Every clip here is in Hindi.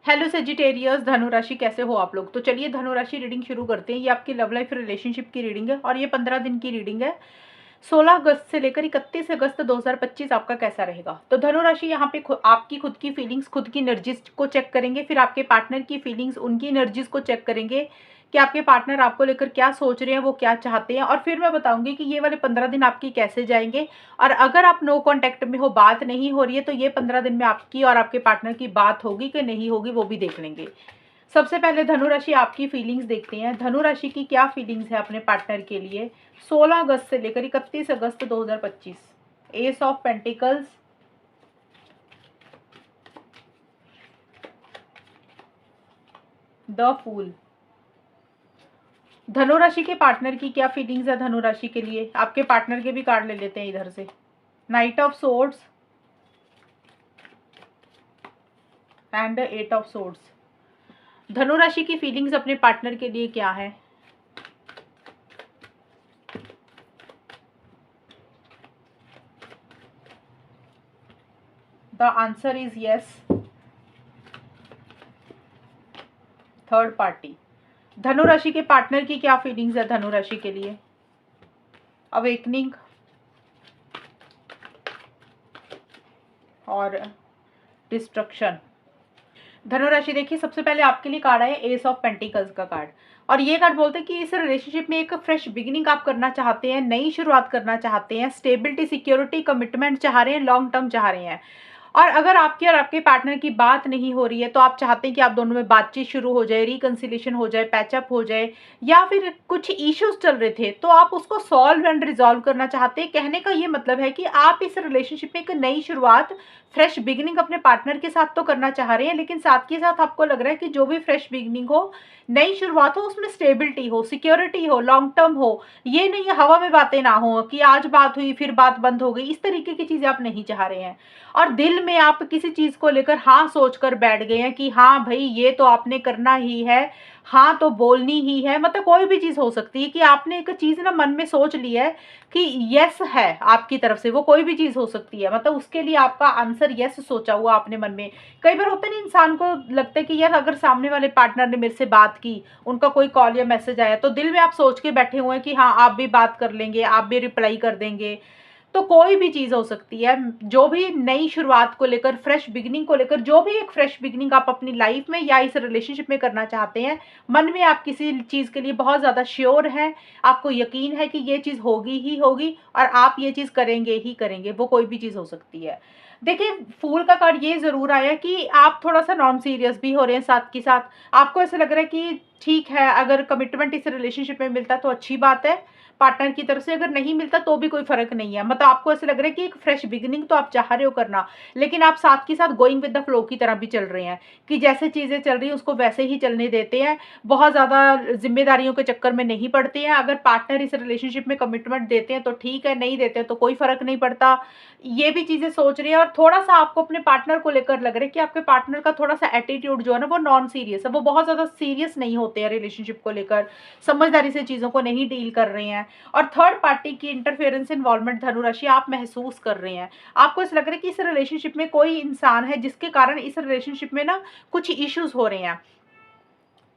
हेलो सेजिटेरियस, धनु राशि कैसे हो आप लोग। तो चलिए धनु राशि रीडिंग शुरू करते हैं। ये आपकी लव लाइफ रिलेशनशिप की रीडिंग है और ये 15 दिन की रीडिंग है। 16 अगस्त से लेकर 31 अगस्त 2025 आपका कैसा रहेगा। तो धनु राशि यहाँ पे आपकी खुद की फीलिंग्स, खुद की एनर्जीज को चेक करेंगे, फिर आपके पार्टनर की फीलिंग्स, उनकी एनर्जीज को चेक करेंगे कि आपके पार्टनर आपको लेकर क्या सोच रहे हैं, वो क्या चाहते हैं, और फिर मैं बताऊंगी कि ये वाले 15 दिन आपकी कैसे जाएंगे। और अगर आप नो कांटेक्ट में हो, बात नहीं हो रही है, तो ये 15 दिन में आपकी और आपके पार्टनर की बात होगी कि नहीं होगी, वो भी देख लेंगे। सबसे पहले धनु राशि आपकी फीलिंग्स देखते हैं। धनु राशि की क्या फीलिंग्स है अपने पार्टनर के लिए 16 अगस्त से लेकर 31 अगस्त 2025। Ace of pentacles, the fool. धनु राशि के पार्टनर की क्या फीलिंग्स है धनु राशि के लिए। आपके पार्टनर के भी कार्ड ले लेते हैं इधर से। Knight of swords and eight of swords. धनु राशि की फीलिंग्स अपने पार्टनर के लिए क्या है। The answer is yes, third party. धनु राशि के पार्टनर की क्या फीलिंग्स है धनु राशि के लिए। अवेकनिंग और डिस्ट्रक्शन। धनु राशि देखिए, सबसे पहले आपके लिए कार्ड है एस ऑफ पेंटिकल्स का कार्ड। और ये कार्ड बोलते हैं कि इस रिलेशनशिप में एक फ्रेश बिगिनिंग आप करना चाहते हैं, नई शुरुआत करना चाहते हैं, स्टेबिलिटी, सिक्योरिटी, कमिटमेंट चाह रहे हैं, लॉन्ग टर्म चाह रहे हैं। और अगर आपकी और आपके पार्टनर की बात नहीं हो रही है, तो आप चाहते हैं कि आप दोनों में बातचीत शुरू हो जाए, रिकंसिलेशन हो जाए, पैचअप हो जाए, या फिर कुछ इश्यूज चल रहे थे तो आप उसको सॉल्व एंड रिजॉल्व करना चाहते हैं। कहने का ये मतलब है कि आप इस रिलेशनशिप में एक नई शुरुआत, फ्रेश बिगिनिंग अपने पार्टनर के साथ तो करना चाह रहे हैं, लेकिन साथ के साथ आपको लग रहा है कि जो भी फ्रेश बिगिनिंग हो, नई शुरुआत हो, उसमें स्टेबिलिटी हो, सिक्योरिटी हो, लॉन्ग टर्म हो। ये नहीं हवा में बातें ना हो कि आज बात हुई फिर बात बंद हो गई, इस तरीके की चीजें आप नहीं चाह रहे हैं। और दिल में आप किसी चीज को लेकर हाँ सोच कर बैठ गए हैं कि हाँ भाई ये तो आपने करना ही है, हाँ तो बोलनी ही है। मतलब कोई भी चीज हो सकती है कि आपने एक चीज ना मन में सोच ली है कि यस है आपकी तरफ से, वो कोई भी चीज हो सकती है। मतलब उसके लिए आपका आंसर यस सोचा हुआ आपने मन में। कई बार होता है ना, इंसान को लगता है कि यार अगर सामने वाले पार्टनर ने मेरे से बात की, उनका कोई कॉल या मैसेज आया, तो दिल में आप सोच के बैठे हुए हैं कि हाँ आप भी बात कर लेंगे, आप भी रिप्लाई कर देंगे। तो कोई भी चीज हो सकती है। जो भी नई शुरुआत को लेकर, फ्रेश बिगिनिंग को लेकर, जो भी एक फ्रेश बिगिनिंग आप अपनी लाइफ में या इस रिलेशनशिप में करना चाहते हैं, मन में आप किसी चीज के लिए बहुत ज्यादा श्योर हैं, आपको यकीन है कि ये चीज होगी ही होगी और आप ये चीज करेंगे ही करेंगे। वो कोई भी चीज हो सकती है। देखिए फूल का कार्ड ये जरूर आया कि आप थोड़ा सा नॉन सीरियस भी हो रहे हैं साथ के साथ। आपको ऐसा लग रहा है कि ठीक है, अगर कमिटमेंट इस रिलेशनशिप में मिलता तो अच्छी बात है, पार्टनर की तरफ से अगर नहीं मिलता तो भी कोई फर्क नहीं है। मतलब आपको ऐसा लग रहा है कि एक फ्रेश बिगिनिंग तो आप चाह रहे हो करना, लेकिन आप साथ के साथ गोइंग विद द फ्लो की तरह भी चल रहे हैं कि जैसे चीजें चल रही है उसको वैसे ही चलने देते हैं। बहुत ज्यादा जिम्मेदारियों के चक्कर में नहीं पड़ते हैं। अगर पार्टनर इस रिलेशनशिप में कमिटमेंट देते हैं तो ठीक है, नहीं देते हैं तो कोई फर्क नहीं पड़ता। ये भी चीजें सोच रही है। और थोड़ा सा आपको अपने पार्टनर को लेकर लग रहा है कि आपके पार्टनर का थोड़ा सा एटीट्यूड जो है ना, वो नॉन सीरियस है। वो बहुत ज्यादा सीरियस नहीं होते हैं रिलेशनशिप को लेकर, समझदारी से चीजों को नहीं डील कर रहे हैं। और थर्ड पार्टी की इंटरफेरेंस, इन्वॉल्वमेंट धनु राशि आप महसूस कर रहे हैं। आपको ऐसा लग रहा है कि इस रिलेशनशिप में कोई इंसान है जिसके कारण इस रिलेशनशिप में ना कुछ इश्यूज हो रहे हैं।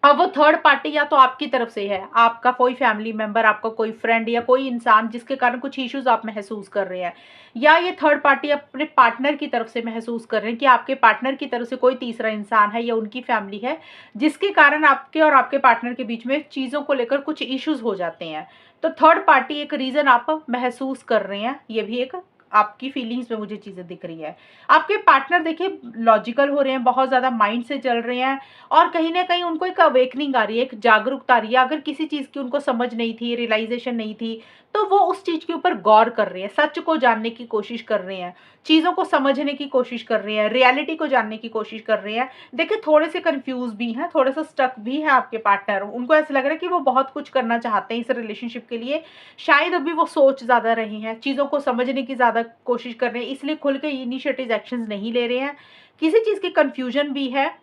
अब वो थर्ड पार्टी या तो आपकी तरफ से है, आपका कोई फैमिली मेंबर, आपका कोई फ्रेंड या कोई इंसान जिसके कारण कुछ इश्यूज आप महसूस कर रहे हैं, या ये थर्ड पार्टी अपने पार्टनर की तरफ से महसूस कर रहे हैं कि आपके पार्टनर की तरफ से कोई तीसरा इंसान है या उनकी फैमिली है जिसके कारण आपके और आपके पार्टनर के बीच में चीजों को लेकर कुछ इश्यूज हो जाते हैं। तो थर्ड पार्टी एक रीजन आप महसूस कर रहे हैं, ये भी एक आपकी फीलिंग्स में मुझे चीजें दिख रही है। आपके पार्टनर देखिए लॉजिकल हो रहे हैं, बहुत ज्यादा माइंड से चल रहे हैं, और कहीं ना कहीं उनको एक अवेकनिंग आ रही है, एक जागरूकता आ रही है। अगर किसी चीज की उनको समझ नहीं थी, रियलाइजेशन नहीं थी, तो वो उस चीज के ऊपर गौर कर रहे हैं, सच को जानने की कोशिश कर रहे हैं, चीजों को समझने की कोशिश कर रहे हैं, रियलिटी को जानने की कोशिश कर रहे हैं। देखिए थोड़े से कंफ्यूज भी हैं, थोड़े से स्टक भी है आपके पार्टनर। उनको ऐसा लग रहा है कि वो बहुत कुछ करना चाहते हैं इस रिलेशनशिप के लिए, शायद अभी वो सोच ज्यादा रहे हैं, चीजों को समझने की ज्यादा कोशिश कर रहे हैं, इसलिए खुल के इनिशिएटिव एक्शंस नहीं ले रहे हैं। किसी चीज की कंफ्यूजन भी है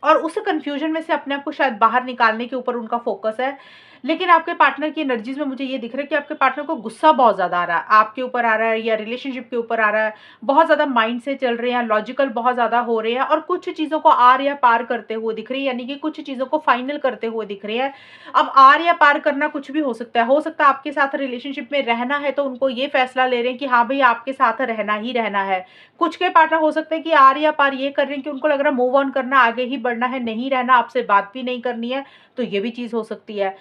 और उस कंफ्यूजन में से अपने आप को शायद बाहर निकालने के ऊपर उनका फोकस है। लेकिन आपके पार्टनर की एनर्जीज में मुझे ये दिख रहा है कि आपके पार्टनर को गुस्सा बहुत ज़्यादा आ रहा है, आपके ऊपर आ रहा है या रिलेशनशिप के ऊपर आ रहा है। बहुत ज़्यादा माइंड से चल रहे हैं, लॉजिकल बहुत ज़्यादा हो रहे हैं और कुछ चीज़ों को आर या पार करते हुए दिख रही है, यानी कि कुछ चीज़ों को फाइनल करते हुए दिख रही है। अब आर या पार करना कुछ भी हो सकता है आपके साथ रिलेशनशिप में रहना है तो उनको ये फैसला ले रहे हैं कि हाँ भाई आपके साथ रहना ही रहना है। कुछ के पार्टनर हो सकते हैं कि आर या पार ये कर रहे हैं कि उनको लग रहा है मूव ऑन करना, आगे ही बढ़ना है, नहीं रहना, आपसे बात भी नहीं करनी है, तो ये भी चीज़ हो सकती है।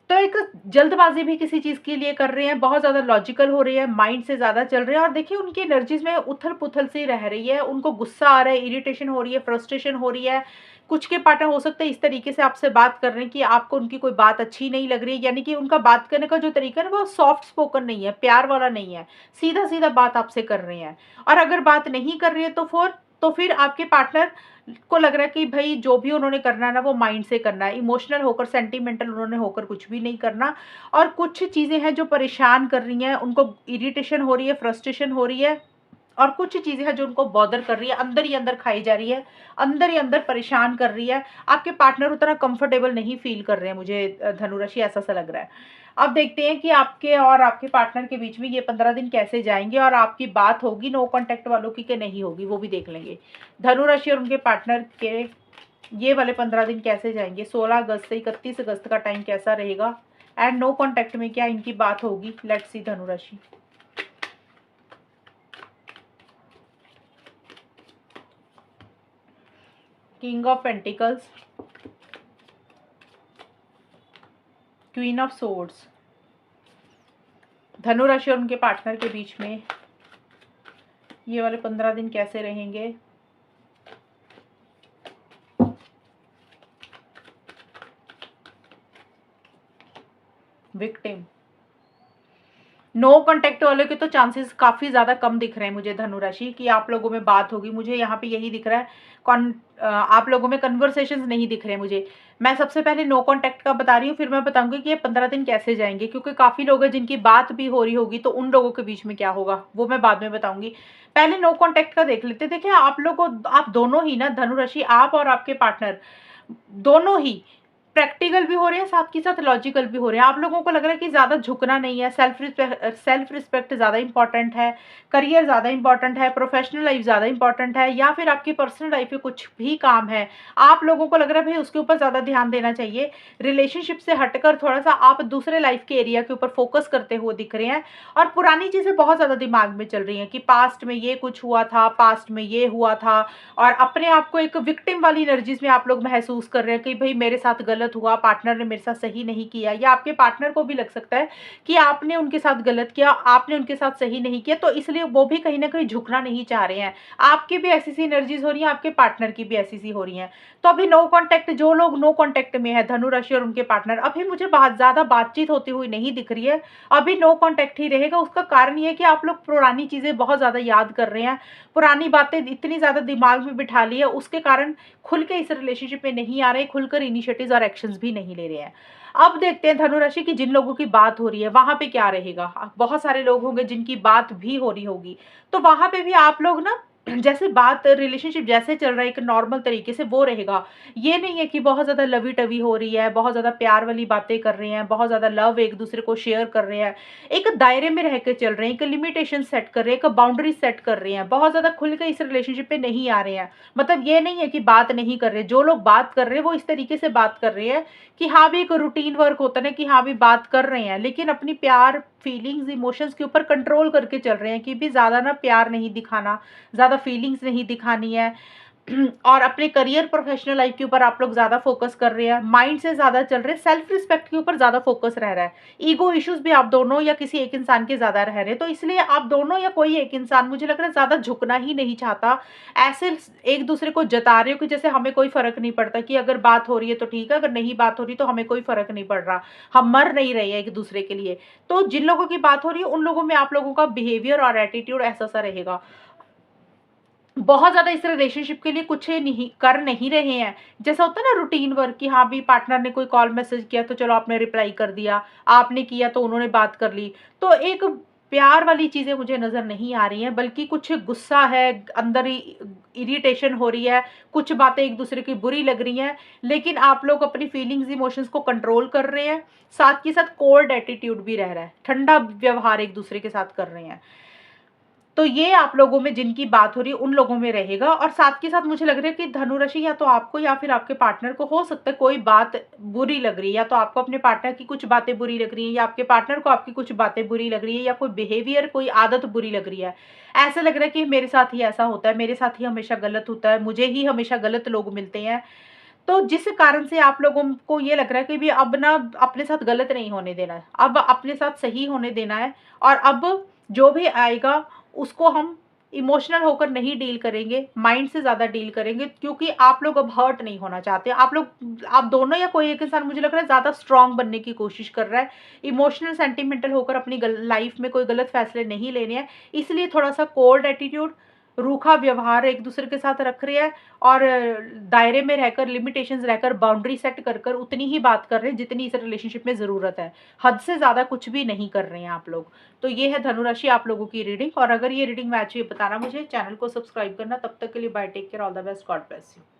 तो एक जल्दबाजी भी किसी चीज़ के लिए कर रहे हैं, बहुत ज़्यादा लॉजिकल हो रही है, माइंड से ज़्यादा चल रहे हैं और देखिए उनकी एनर्जीज़ में उथल-पुथल सी रह रही है, उनको गुस्सा आ रहा है, इरिटेशन हो रही है, फ्रस्ट्रेशन हो रही है। कुछ के पार्टनर हो सकता है इस तरीके से आपसे बात कर रहे हैं कि आपको उनकी कोई बात अच्छी नहीं लग रही है, यानी कि उनका बात करने का जो तरीका है ना वो सॉफ्ट स्पोकन नहीं है, प्यार वाला नहीं है, सीधा-सीधा बात आपसे कर रहे हैं। और अगर बात नहीं कर रही है तो फिर आपके पार्टनर को लग रहा है कि भई जो भी उन्होंने करना है ना वो माइंड से करना है, इमोशनल होकर, सेंटिमेंटल उन्होंने होकर कुछ भी नहीं करना। और कुछ चीज़ें हैं जो परेशान कर रही हैं, उनको इरिटेशन हो रही है, फ्रस्ट्रेशन हो रही है और कुछ चीज़ें हैं जो उनको बॉदर कर रही है, अंदर ही अंदर खाई जा रही है, अंदर ही अंदर परेशान कर रही है। आपके पार्टनर उतना कंफर्टेबल नहीं फ़ील कर रहे हैं, मुझे धनु राशि ऐसा-सा लग रहा है। अब देखते हैं कि आपके और आपके पार्टनर के बीच में ये 15 दिन कैसे जाएँगे और आपकी बात होगी नो कॉन्टैक्ट वालों की कि नहीं होगी, वो भी देख लेंगे। धनु राशि और उनके पार्टनर के ये वाले 15 दिन कैसे जाएँगे? 16 अगस्त से 31 अगस्त का टाइम कैसा रहेगा? एंड नो कॉन्टैक्ट में क्या इनकी बात होगी? लेट्स सी धनु राशि। King of pentacles, queen of swords. धनु राशि और उनके पार्टनर के बीच में ये वाले 15 दिन कैसे रहेंगे? विक्टिम। नो कॉन्टैक्ट वाले के तो चांसेस काफ़ी ज़्यादा कम दिख रहे हैं मुझे धनु राशि कि आप लोगों में बात होगी। मुझे यहाँ पे यही दिख रहा है, आप लोगों में कन्वर्सेशंस नहीं दिख रहे हैं मुझे। मैं सबसे पहले नो कॉन्टैक्ट का बता रही हूँ, फिर मैं बताऊँगी कि ये 15 दिन कैसे जाएँगे, क्योंकि काफ़ी लोग हैं जिनकी बात भी हो रही होगी, तो उन लोगों के बीच में क्या होगा, वो मैं बाद में बताऊँगी। पहले नो कॉन्टैक्ट का देख लेते हैं। देखिए आप दोनों ही ना धनु राशि, आप और आपके पार्टनर दोनों ही प्रैक्टिकल भी हो रहे हैं, साथ के साथ लॉजिकल भी हो रहे हैं। आप लोगों को लग रहा है कि ज़्यादा झुकना नहीं है, सेल्फ रिस्पेक्ट ज़्यादा इंपॉर्टेंट है, करियर ज़्यादा इंपॉर्टेंट है, प्रोफेशनल लाइफ ज़्यादा इंपॉर्टेंट है, या फिर आपकी पर्सनल लाइफ में कुछ भी काम है, आप लोगों को लग रहा है भाई उसके ऊपर ज़्यादा ध्यान देना चाहिए। रिलेशनशिप से हटकर थोड़ा-सा आप दूसरे लाइफ के एरिया के ऊपर फोकस करते हुए दिख रहे हैं और पुरानी चीज़ें बहुत ज़्यादा दिमाग में चल रही हैं कि पास्ट में ये कुछ हुआ था, पास्ट में ये हुआ था और अपने आप को एक विक्टिम वाली एनर्जीज़ में आप लोग महसूस कर रहे हैं कि भई मेरे साथ गलत हुआ, पार्टनर ने मेरे साथ सही नहीं किया, या आपके पार्टनर को भी लग सकता है कि आपने उनके साथ गलत किया, आपने उनके साथ सही नहीं किया, तो इसलिए वो भी कहीं न कहीं झुकना नहीं चाह रहे हैं। आपकी भी ऐसी-सी एनर्जीज़ हो रही हैं, आपके पार्टनर की भी ऐसी-सी हो रही हैं। तो अभी नो कॉन्टैक्ट, जो लोग नो कॉन्टैक्ट में है, धनु राशि और उनके पार्टनर, अभी मुझे बहुत ज़्यादा बातचीत होती हुई नहीं दिख रही है। अभी नो कॉन्टैक्ट ही रहेगा। उसका कारण ये है कि आप लोग पुरानी चीज़ें बहुत ज़्यादा याद कर रहे हैं, पुरानी बातें इतनी ज़्यादा दिमाग में बिठा ली है, उसके कारण खुल के इस रिलेशनशिप में नहीं आ रहे, खुलकर इनिशिएटिव्स और एक्शंस भी नहीं ले रहे हैं। अब देखते हैं धनु राशि की जिन लोगों की बात हो रही है, वहाँ पे क्या रहेगा? बहुत सारे लोग होंगे जिनकी बात भी हो रही होगी, तो वहाँ पे भी आप लोग ना जैसे बात रिलेशनशिप जैसे चल रहा है एक नॉर्मल तरीके से वो रहेगा। ये नहीं है कि बहुत ज़्यादा लवी-टवी हो रही है, बहुत ज़्यादा प्यार वाली बातें कर रहे हैं, बहुत ज़्यादा लव एक-दूसरे को शेयर कर रहे हैं। एक दायरे में रह के चल रहे हैं, एक लिमिटेशन सेट कर रहे हैं, एक बाउंड्री सेट कर रहे हैं, बहुत ज़्यादा खुल के इस रिलेशनशिप पे नहीं आ रहे हैं। मतलब ये नहीं है कि बात नहीं कर रहे, जो लोग बात कर रहे हैं वो इस तरीके से बात कर रहे हैं कि हाँ भी एक रूटीन वर्क होता है ना कि हाँ भी बात कर रहे हैं, लेकिन अपनी प्यार, फीलिंग्स, इमोशंस के ऊपर कंट्रोल करके चल रहे हैं कि भी ज़्यादा ना प्यार नहीं दिखाना, ज़्यादा फीलिंग्स नहीं दिखानी है। और अपने करियर, प्रोफेशनल लाइफ के ऊपर आप लोग ज़्यादा फोकस कर रहे हैं, माइंड से ज़्यादा चल रहे हैं, सेल्फ रिस्पेक्ट के ऊपर ज़्यादा फोकस रह रहा है। ईगो इश्यूज भी आप दोनों या किसी एक इंसान के ज़्यादा रह रहे हैं, तो इसलिए आप दोनों या कोई एक इंसान मुझे लग रहा है ज़्यादा झुकना ही नहीं चाहता। ऐसे एक दूसरे को जता रहे हो कि जैसे हमें कोई फ़र्क नहीं पड़ता, कि अगर बात हो रही है तो ठीक है, अगर नहीं बात हो रही तो हमें कोई फ़र्क नहीं पड़ रहा, हम मर नहीं रहे हैं एक दूसरे के लिए। तो जिन लोगों की बात हो रही है उन लोगों में आप लोगों का बिहेवियर और एटीट्यूड ऐसा-सा रहेगा। बहुत ज़्यादा इस रिलेशनशिप के लिए कुछ नहीं कर नहीं रहे हैं। जैसा होता है ना रूटीन वर्क कि हाँ, भी पार्टनर ने कोई कॉल मैसेज किया तो चलो आपने रिप्लाई कर दिया, आपने किया तो उन्होंने बात कर ली। तो एक प्यार वाली चीज़ें मुझे नज़र नहीं आ रही हैं, बल्कि कुछ गुस्सा है, अंदर ही इरिटेशन हो रही है, कुछ बातें एक दूसरे की बुरी लग रही हैं, लेकिन आप लोग अपनी फीलिंग्स, इमोशंस को कंट्रोल कर रहे हैं। साथ के साथ कोल्ड एटीट्यूड भी रह रहा है, ठंडा व्यवहार एक दूसरे के साथ कर रहे हैं। तो ये आप लोगों में जिनकी बात हो रही है उन लोगों में रहेगा। और साथ के साथ मुझे लग रहा है कि धनु राशि या तो आपको या फिर आपके पार्टनर को हो सकता है कोई बात बुरी लग रही है, या तो आपको अपने पार्टनर की कुछ बातें बुरी लग रही है, या आपके पार्टनर को आपकी कुछ बातें बुरी लग रही है, या कोई बिहेवियर, कोई आदत बुरी लग रही है। ऐसा लग रहा है कि मेरे साथ ही ऐसा होता है, मेरे साथ ही हमेशा गलत होता है, मुझे ही हमेशा गलत लोग मिलते हैं। तो जिस कारण से आप लोगों को ये लग रहा है कि भी अब ना अपने साथ गलत नहीं होने देना है, अब अपने साथ सही होने देना है। और अब जो भी आएगा उसको हम इमोशनल होकर नहीं डील करेंगे, माइंड से ज़्यादा डील करेंगे, क्योंकि आप लोग अब हर्ट नहीं होना चाहते। आप दोनों या कोई एक इंसान मुझे लग रहा है ज़्यादा स्ट्रांग बनने की कोशिश कर रहा है, इमोशनल सेंटिमेंटल होकर अपनी लाइफ में कोई गलत फैसले नहीं लेने हैं, इसलिए थोड़ा सा कोल्ड एटीट्यूड, रूखा व्यवहार एक दूसरे के साथ रख रहे हैं। और दायरे में रहकर, लिमिटेशंस रहकर, बाउंड्री सेट कर कर उतनी ही बात कर रहे हैं जितनी इस रिलेशनशिप में ज़रूरत है। हद से ज़्यादा कुछ भी नहीं कर रहे हैं आप लोग। तो ये है धनु राशि आप लोगों की रीडिंग। और अगर ये रीडिंग मैच हुई बताना मुझे, चैनल को सब्सक्राइब करना। तब तक के लिए bye, take care, all the best, God bless you.